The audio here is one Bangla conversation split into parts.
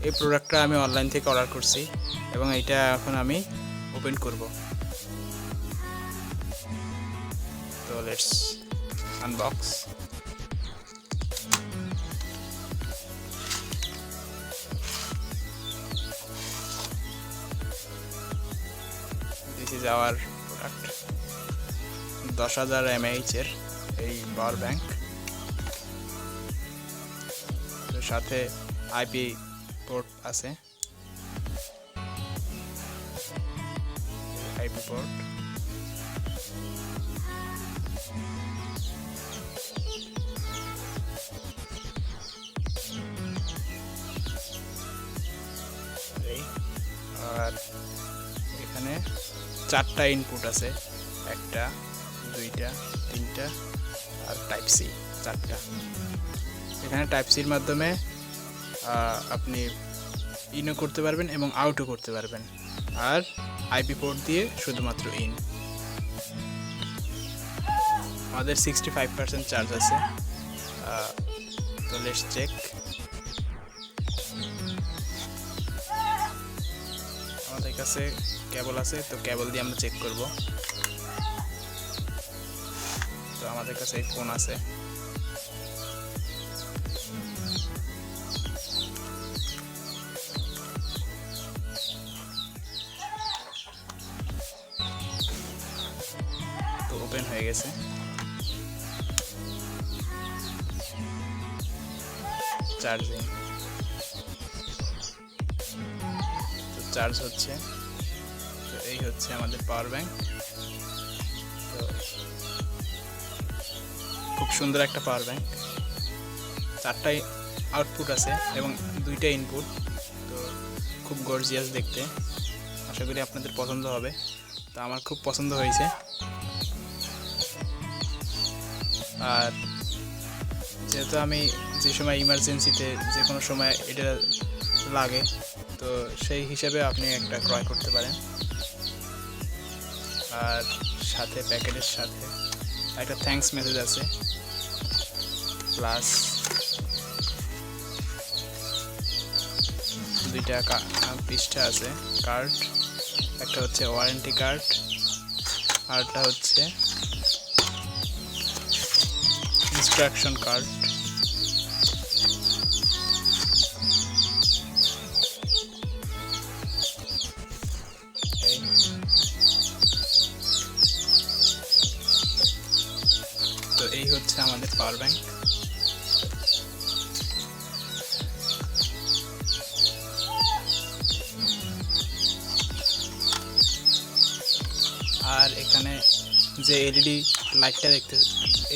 এই প্রোডাক্টটা আমি অনলাইন থেকে অর্ডার করছি এবং এটা এখন আমি ওপেন করব। তো let's unbox. This is our product. 10,000 mAh এর এই পাওয়ার ব্যাংক, সাথে আইপি পোর্ট আছে, আইপি পোর্ট। আর এখানে 4টা ইনপুট আছে, 1টা 2টা 3টা আর টাইপ সি 4টা। এখানে টাইপ সির মাধ্যমে আপনি ইনও করতে পারবেন এবং আউটও করতে পারবেন, আর আইপি পোর্ট দিয়ে শুধুমাত্র ইন। আমাদের 65% চার্জ আছে। তো লেটস চেক। আমাদের কাছে কেবল আছে, তো কেবল দিয়ে আমরা চেক করব। তো আমাদের কাছে এই ফোন আছে, তো ওপেন হয়ে গেছে। চার্জিং, তো চার্জ হচ্ছে। তো এই হচ্ছে আমাদের পাওয়ার ব্যাংক। তো খুব সুন্দর একটা পাওয়ার ব্যাংক। 4টাই আউটপুট আছে এবং 2টা ইনপুট। তো খুব গর্জিয়াস দেখতে, আশা করি আপনাদের পছন্দ হবে। তো আমার খুব পছন্দ হয়েছে। আর যেহেতু আমি যে সময় ইমার্জেন্সিতে যে কোনো সময় এটা লাগে, তো সেই হিসাবে আপনি একটা ক্রয় করতে পারেন। আর সাথে প্যাকেটের সাথে একটা থ্যাঙ্কস মেসেজ আছে, প্লাস 2টা পৃষ্ঠা আছে কার্ড। একটা হচ্ছে ওয়ারেন্টি কার্ড, আরটা হচ্ছে ইনস্ট্রাকশন কার্ড। তো এই হচ্ছে আমাদের পাওয়ার ব্যাংক। আর এখানে যে এলইডি লাইটটা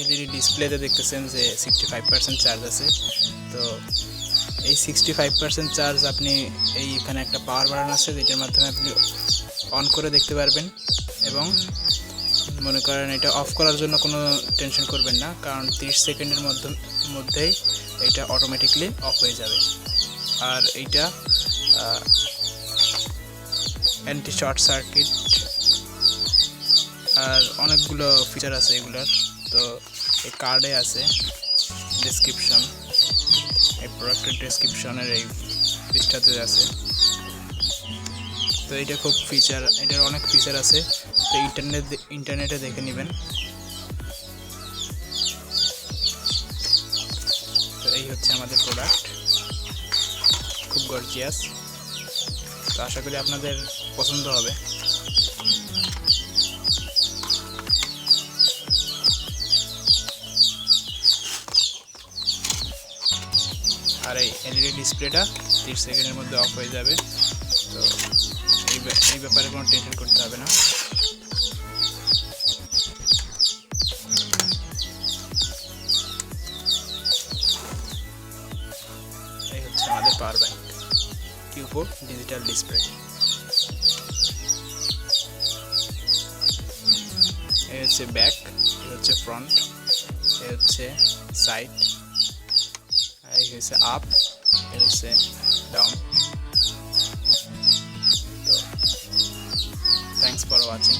এলইডি ডিসপ্লেতে দেখতেছেন যে 65% চার্জ আছে। তো এই 65% চার্জ আপনি এখানে একটা পাওয়ার বাটন আছে, যেটার মাধ্যমে আপনি অন করে দেখতে পারবেন। এবং মনে করেন এটা অফ করার জন্য কোনো টেনশন করবেন না, কারণ 30 সেকেন্ডের মধ্যেই এটা অটোমেটিকলি অফ হয়ে যাবে। আর এইটা অ্যান্টি শর্ট সার্কিট আর অনেকগুলো ফিচার আছে এগুলার। তো এই কার্ডে আছে ডেসক্রিপশন, এই প্রোডাক্টের ডেসক্রিপশনের এই পৃষ্ঠাতে আছে। তো এটা খুব এটার অনেক ফিচার আছে, তো ইন্টারনেটে দেখে নেবেন। তো এই হচ্ছে আমাদের প্রোডাক্ট, খুব গর্জিয়াস। তো আশা করি আপনাদের পছন্দ হবে। আর এই এলইডি ডিসপ্লেটা 30 সেকেন্ডের মধ্যে অফ হয়ে যাবে। তো এই ব্যাপারে কোনো টেনশন করতে হবে না। এই হচ্ছে আমাদের power bank Qpow digital display. এই হচ্ছে ব্যাক, এই হচ্ছে ফ্রন্ট, এই হচ্ছে সাইড, এই হচ্ছে আপ, এই হচ্ছে ডাউন। তো থ্যাংকস ফর ওয়াচিং।